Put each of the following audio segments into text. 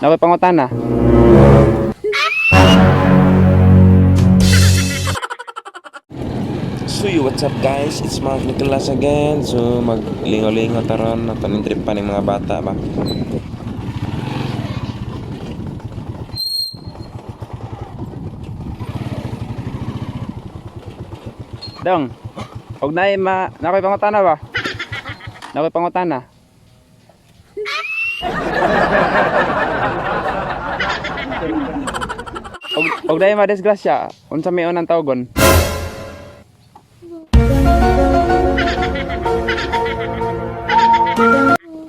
Nakoy pangutana. So what's up guys, it's Mark Nicolas again. So maglingaw-lingaw taron at trip pa ng mga bata ba. Dong, og nakoy pangutana ba? Nakoy pangutana. Og dai madisgrasya, unsa may unang tawgon?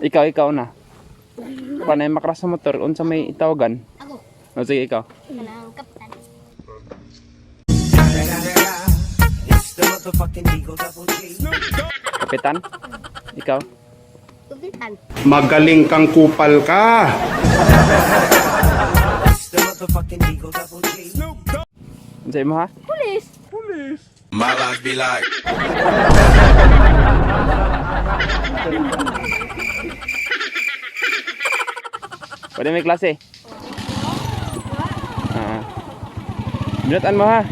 Ikaw na. Panay makras sa motor, unsa may itawagan? Ako. O sige ikaw. Kanang kapitan. Kapitan? Ikaw? Kapitan. Magaling kang kupal ka. Unsa mo ha? Pulis. My life be like. Pwede may klase. Binutan mo ha.